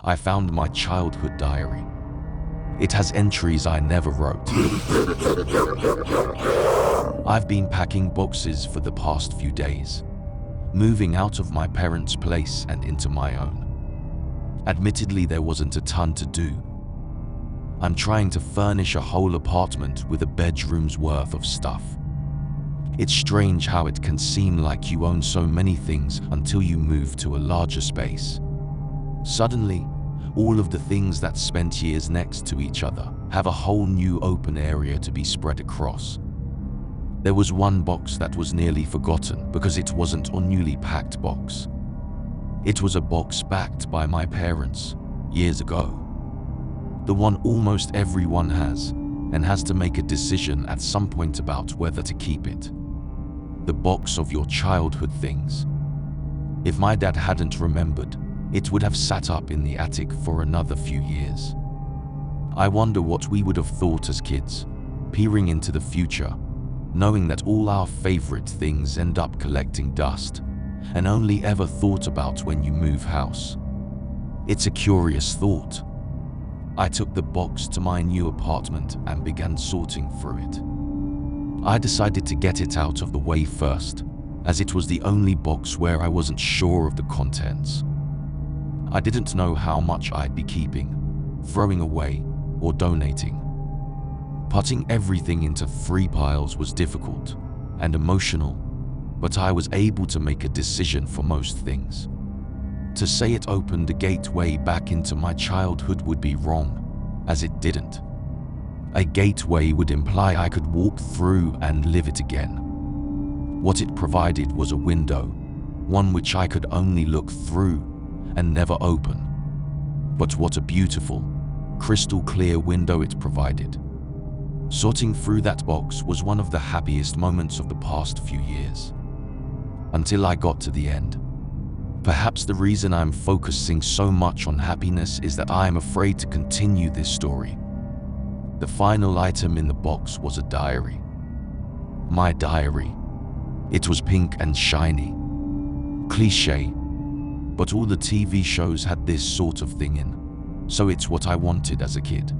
I found my childhood diary. It has entries I never wrote. I've been packing boxes for the past few days, moving out of my parents' place and into my own. Admittedly, there wasn't a ton to do. I'm trying to furnish a whole apartment with a bedroom's worth of stuff. It's strange how it can seem like you own so many things until you move to a larger space. Suddenly, all of the things that spent years next to each other have a whole new open area to be spread across. There was one box that was nearly forgotten because it wasn't a newly packed box. It was a box backed by my parents years ago. The one almost everyone has and has to make a decision at some point about whether to keep it. The box of your childhood things. If my dad hadn't remembered, it would have sat up in the attic for another few years. I wonder what we would have thought as kids, peering into the future, knowing that all our favorite things end up collecting dust, and only ever thought about when you move house. It's a curious thought. I took the box to my new apartment and began sorting through it. I decided to get it out of the way first, as it was the only box where I wasn't sure of the contents. I didn't know how much I'd be keeping, throwing away, or donating. Putting everything into 3 piles was difficult and emotional, but I was able to make a decision for most things. To say it opened a gateway back into my childhood would be wrong, as it didn't. A gateway would imply I could walk through and live it again. What it provided was a window, one which I could only look through and never open. But what a beautiful, crystal clear window it provided. Sorting through that box was one of the happiest moments of the past few years. Until I got to the end. Perhaps the reason I'm focusing so much on happiness is that I am afraid to continue this story. The final item in the box was a diary. My diary. It was pink and shiny. Cliché, but all the TV shows had this sort of thing in, so it's what I wanted as a kid.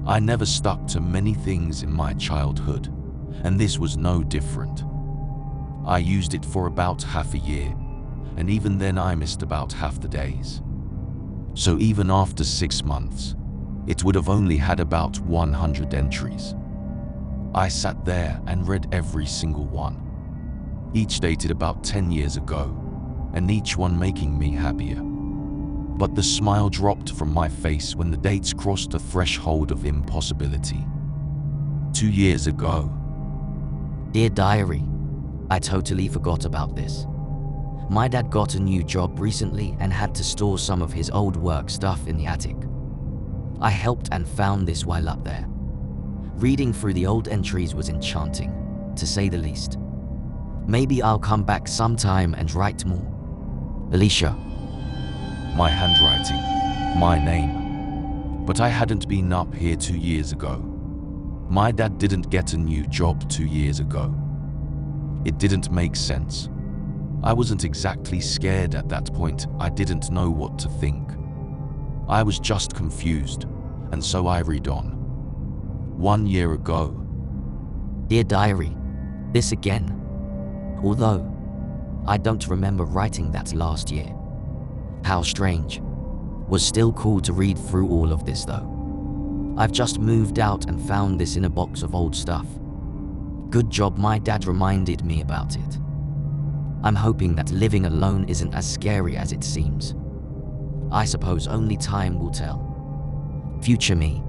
I never stuck to many things in my childhood, and this was no different. I used it for about half a year, and even then I missed about half the days. So even after 6 months, it would have only had about 100 entries. I sat there and read every single one, each dated about 10 years ago, and each one making me happier. But the smile dropped from my face when the dates crossed the threshold of impossibility. 2 years ago. Dear Diary, I totally forgot about this. My dad got a new job recently and had to store some of his old work stuff in the attic. I helped and found this while up there. Reading through the old entries was enchanting, to say the least. Maybe I'll come back sometime and write more. Alicia. My handwriting, my name. But I hadn't been up here 2 years ago. My dad didn't get a new job 2 years ago. It didn't make sense. I wasn't exactly scared at that point. I didn't know what to think. I was just confused, and so I read on. 1 year ago. Dear Diary, this again. Although, I don't remember writing that last year. How strange. Was still cool to read through all of this though. I've just moved out and found this in a box of old stuff. Good job my dad reminded me about it. I'm hoping that living alone isn't as scary as it seems. I suppose only time will tell. Future me,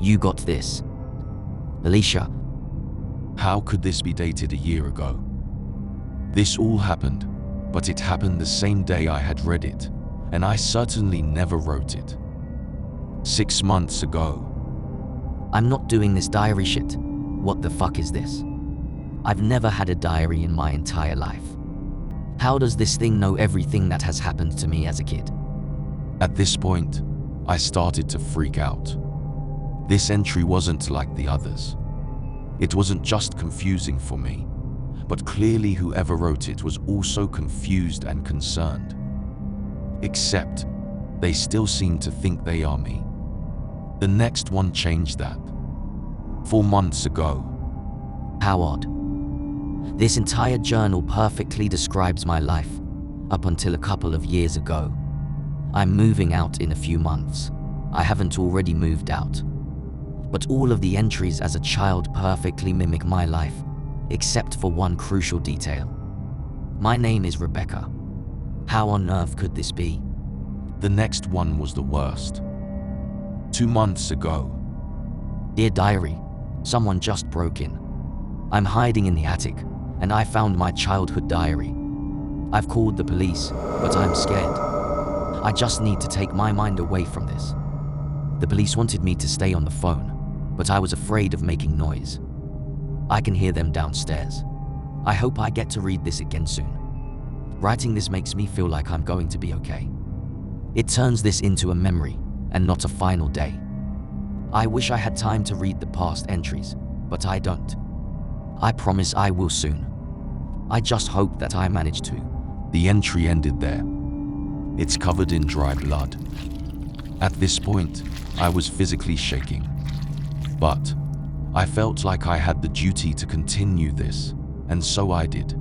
you got this. Alicia. How could this be dated a year ago? This all happened, but it happened the same day I had read it, and I certainly never wrote it. 6 months ago. I'm not doing this diary shit. What the fuck is this? I've never had a diary in my entire life. How does this thing know everything that has happened to me as a kid? At this point, I started to freak out. This entry wasn't like the others. It wasn't just confusing for me, but clearly whoever wrote it was also confused and concerned. Except, They still seem to think they are me. The next one changed that. 4 months ago. How odd. This entire journal perfectly describes my life, up until a couple of years ago. I'm moving out in a few months. I haven't already moved out. But all of the entries as a child perfectly mimic my life, except for one crucial detail. My name is Rebecca. How on earth could this be? The next one was the worst. 2 months ago. Dear diary, someone just broke in. I'm hiding in the attic, and I found my childhood diary. I've called the police, but I'm scared. I just need to take my mind away from this. The police wanted me to stay on the phone, but I was afraid of making noise. I can hear them downstairs. I hope I get to read this again soon. Writing this makes me feel like I'm going to be okay. It turns this into a memory and not a final day. I wish I had time to read the past entries, but I don't. I promise I will soon. I just hope that I manage to. The entry ended there. It's covered in dry blood. At this point, I was physically shaking. But I felt like I had the duty to continue this, and so I did.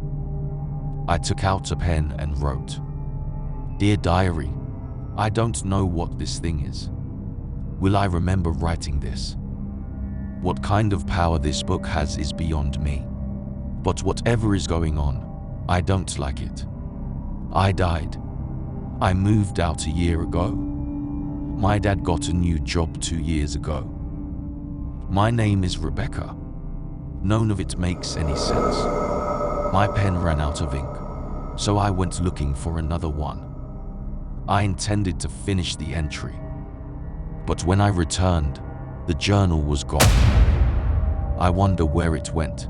I took out a pen and wrote, "Dear diary, I don't know what this thing is. Will I remember writing this? What kind of power this book has is beyond me. But whatever is going on, I don't like it. I died. I moved out a year ago. My dad got a new job 2 years ago. My name is Rebecca. None of it makes any sense. My pen ran out of ink, so I went looking for another one. I intended to finish the entry, but when I returned, the journal was gone. I wonder where it went.